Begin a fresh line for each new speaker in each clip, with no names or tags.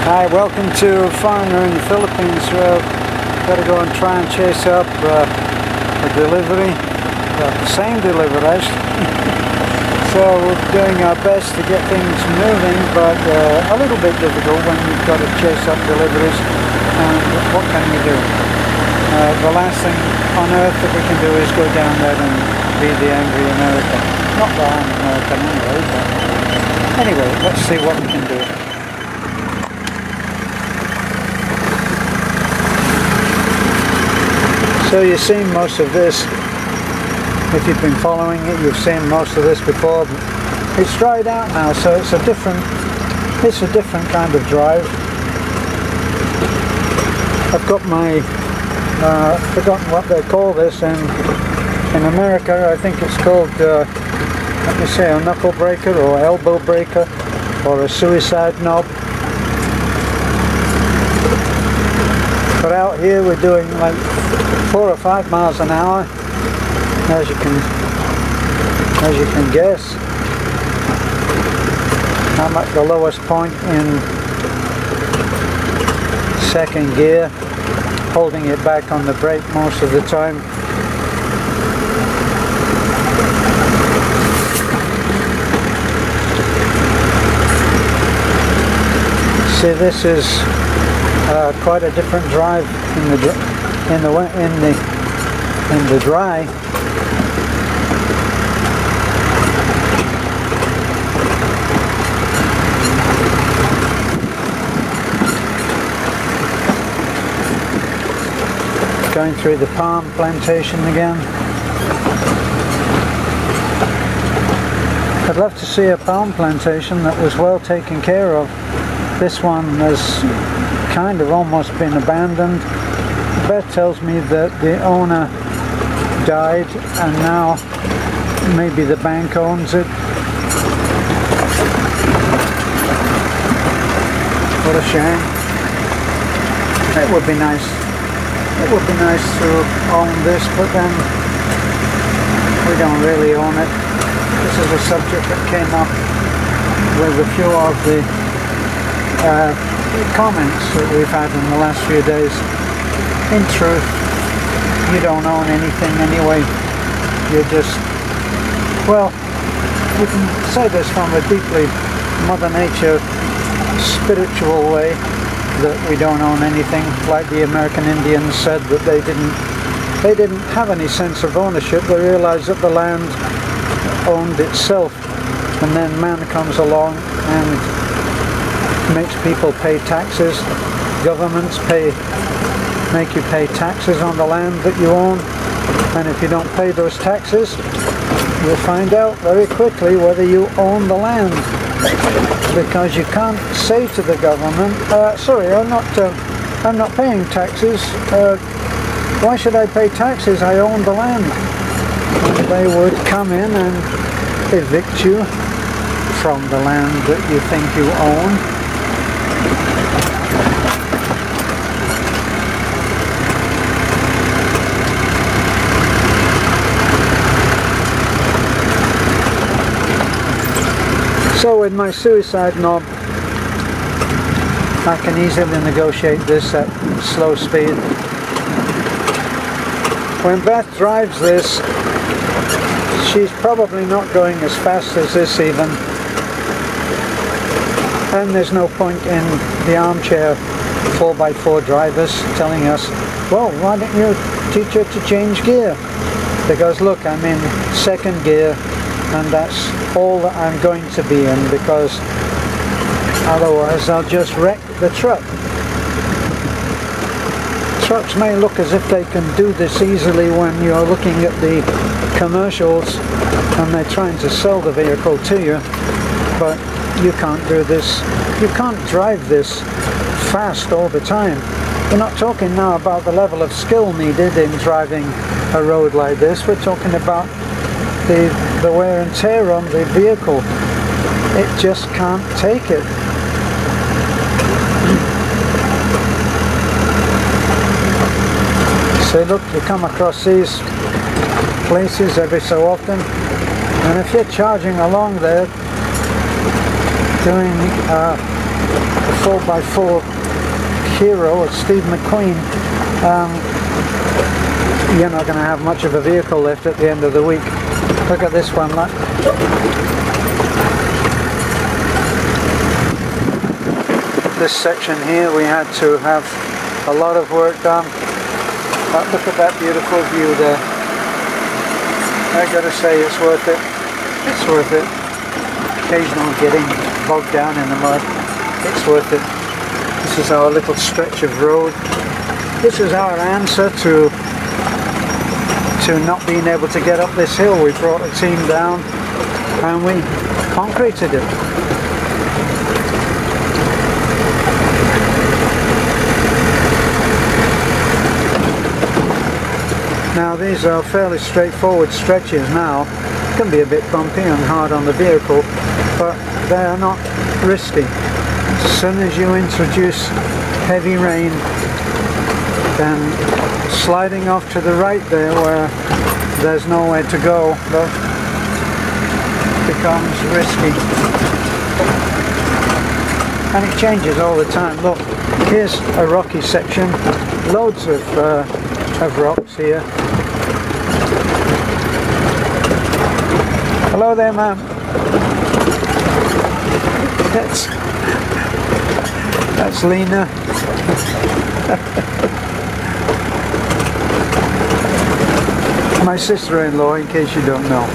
Hi, welcome to Farmer in the Philippines. We've got to go and try and chase up a delivery, the same delivery actually. So we're doing our best to get things moving, but a little bit difficult when you've got to chase up deliveries. And what can we do? The last thing on earth that we can do is go down there and be the angry American. Not that I'm American anyway, but anyway, let's see what we can do. So you've seen most of this. If you've been following it, you've seen most of this before. It's dried out now, so it's a different kind of drive. I've got my forgotten what they call this in America. I think it's called let me say, a knuckle breaker or elbow breaker or a suicide knob. But out here we're doing like 4 or 5 miles an hour, as you can guess. I'm at the lowest point in second gear, holding it back on the brake most of the time. See, this is quite a different drive in the dry. Going through the palm plantation again. I'd love to see a palm plantation that was well taken care of. This one has kind of almost been abandoned. Beth tells me that the owner died and now maybe the bank owns it. What a shame. It would be nice. It would be nice to own this, but then we don't really own it. This is a subject that came up with a few of the comments that we've had in the last few days. In truth, you don't own anything anyway. You're just, well, we can say this from a deeply Mother Nature spiritual way, that we don't own anything, like the American Indians said that they didn't have any sense of ownership. They realized that the land owned itself, and then man comes along and makes people pay taxes. Governments make you pay taxes on the land that you own, and if you don't pay those taxes, you'll find out very quickly whether you own the land, because you can't say to the government, sorry, I'm not paying taxes, why should I pay taxes, I own the land. And they would come in and evict you from the land that you think you own. So with my suicide knob, I can easily negotiate this at slow speed. When Beth drives this, she's probably not going as fast as this even. And there's no point in the armchair 4x4 drivers telling us, well, why don't you teach her to change gear? Because look, I'm in second gear, and that's all that I'm going to be in, because otherwise I'll just wreck the truck. Trucks may look as if they can do this easily when you're looking at the commercials and they're trying to sell the vehicle to you, but you can't do this. You can't drive this fast all the time. We're not talking now about the level of skill needed in driving a road like this. We're talking about the wear and tear on the vehicle. It just can't take it. So look, you come across these places every so often, and if you're charging along there doing a 4x4 Hero of Steve McQueen, you're not going to have much of a vehicle left at the end of the week. Look at this one, look. This section here we had to have a lot of work done, but look at that beautiful view there. I gotta say, it's worth it. It's worth it. Occasional getting bogged down in the mud, it's worth it. This is our little stretch of road. This is our answer to not being able to get up this hill. We brought a team down and we concreted it. Now these are fairly straightforward stretches now. It can be a bit bumpy and hard on the vehicle, but they are not risky. As soon as you introduce heavy rain, then sliding off to the right there where there's nowhere to go, that becomes risky. And it changes all the time. Look, here's a rocky section, loads of rocks here. Hello there, ma'am. That's Lena. My sister-in-law, in case you don't know.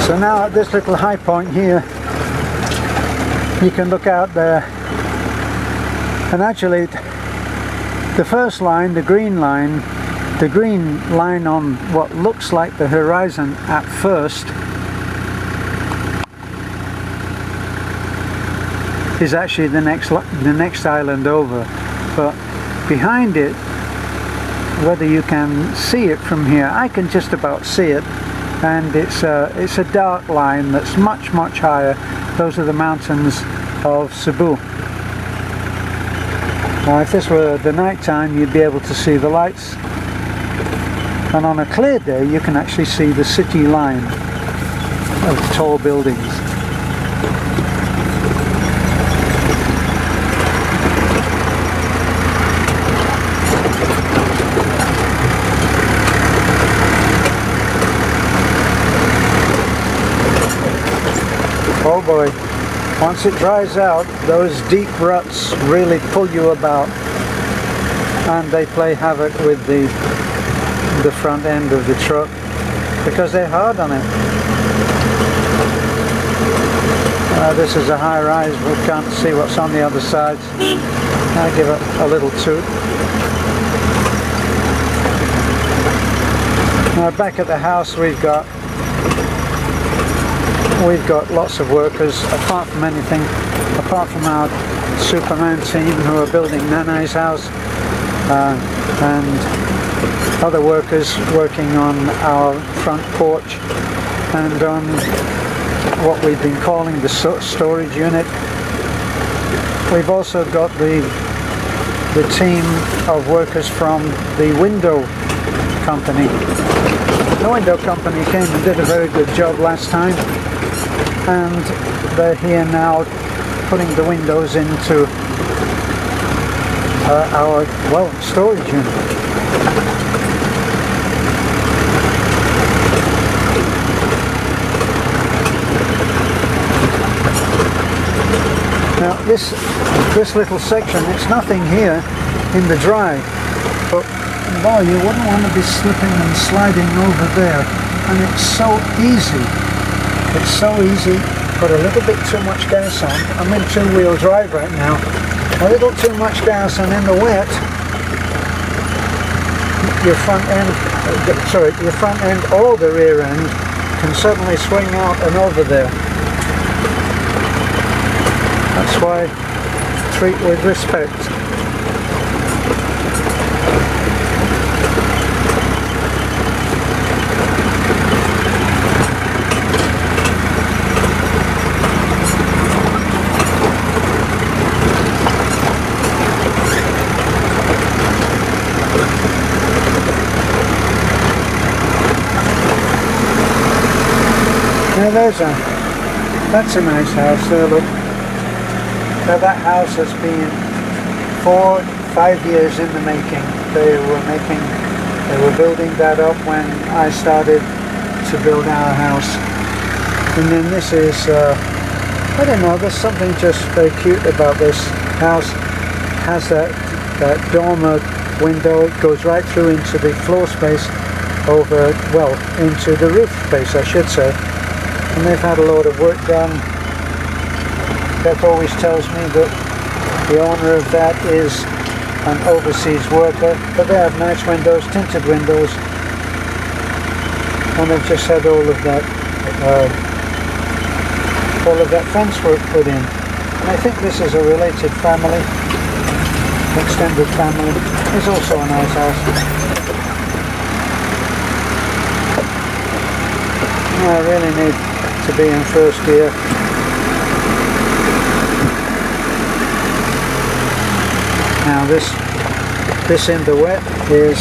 So now at this little high point here, you can look out there, and actually the first line, the green line on what looks like the horizon at first is actually the next island over, but behind it, whether you can see it from here, I can just about see it, and it's a dark line that's much higher. Those are the mountains of Cebu. Now if this were the night time, you'd be able to see the lights, and on a clear day you can actually see the city line of tall buildings. Oh boy, once it dries out, those deep ruts really pull you about, and they play havoc with the front end of the truck because they're hard on it. This is a high rise, we can't see what's on the other side. I'll give it a little toot. Now back at the house we've got lots of workers, apart from our Superman team who are building Nanai's house, and other workers working on our front porch and on what we've been calling the storage unit. We've also got the team of workers from the window company. The window company came and did a very good job last time, and they're here now putting the windows into our storage unit. Now this little section, it's nothing here in the dry, but boy, you wouldn't want to be slipping and sliding over there, and it's so easy. It's so easy. Put a little bit too much gas on. I'm in two-wheel drive right now. A little too much gas, and in the wet, your front end or the rear end can suddenly swing out and over there. That's why treat with respect. Now that's a nice house there, look. Now that house has been 4-5 years in the making. They were building that up when I started to build our house. And then this is, I don't know, there's something just very cute about this house. It has that dormer window. It goes right through into the floor space into the roof space, I should say. And they've had a lot of work done. Beth always tells me that the owner of that is an overseas worker, but they have nice windows, tinted windows, and they've just had all of that fence work put in. And I think this is a related family, extended family. It's also a nice house. I really need to be in first gear. Now this in the wet is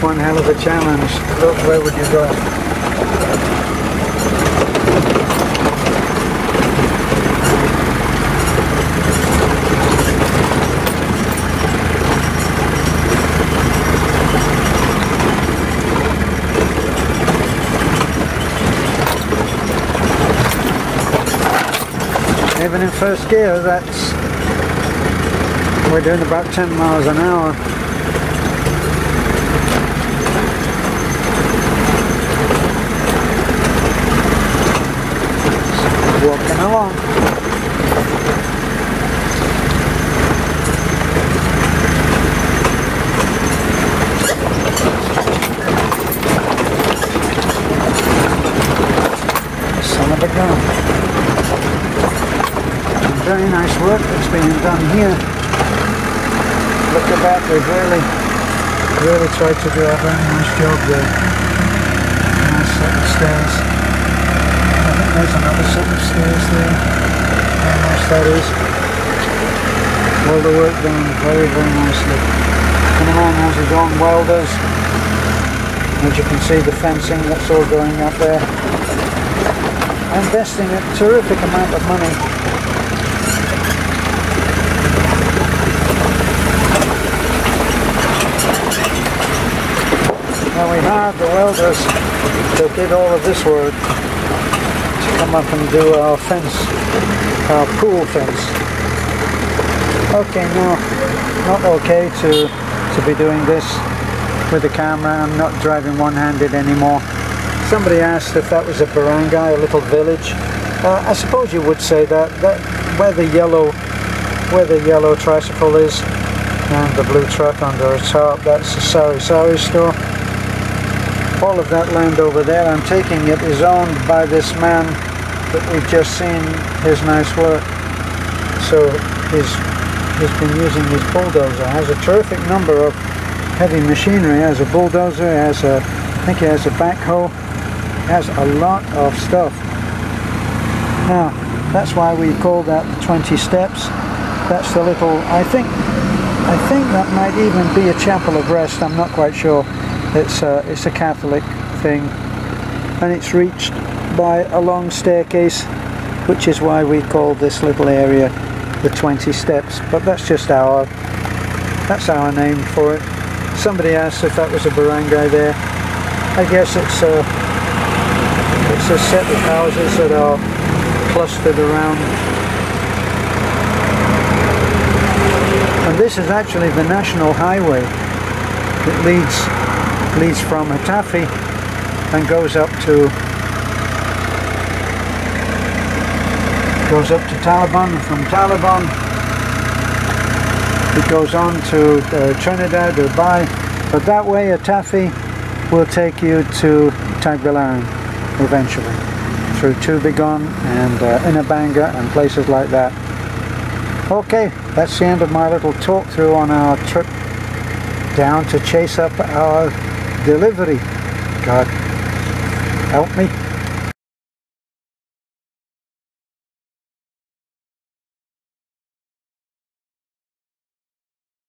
one hell of a challenge. Look, where would you go? Even in first gear, we're doing about 10 miles an hour. Walking along. Son of a gun. Very nice work that's being done here. Look at that, they've really tried to do a very nice job there. Nice set of stairs. I think there's another set of stairs there. How nice that is. All the work done very nicely. And the man has his own welders. As you can see, the fencing that's all going up there. Investing a terrific amount of money. Now we hired the welders that did all of this work to come up and do our fence, our pool fence. Okay, no, not okay to be doing this with the camera. I'm not driving one-handed anymore. Somebody asked if that was a barangay, a little village. I suppose you would say that where the yellow tricycle is and the blue truck under its top, that's the sari store. All of that land over there, I'm taking it, is owned by this man that we've just seen his nice work. So he's been using his bulldozer. Has a terrific number of heavy machinery. He has a bulldozer, I think he has a backhoe, he has a lot of stuff. Now that's why we call that the 20 steps. That's the little, I think that might even be a chapel of rest, I'm not quite sure. It's a Catholic thing, and it's reached by a long staircase, which is why we call this little area the 20 steps. But that's just our name for it. Somebody asked if that was a barangay there. I guess it's a set of houses that are clustered around. And this is actually the national highway that leads from Hatafi and goes up to Taliban, and from Taliban it goes on to Trinidad, Dubai, but that way Hatafi will take you to Tagbilaran eventually, through Tubigon and Inabanga and places like that. Okay, that's the end of my little talk through on our trip down to chase up our delivery. God help me.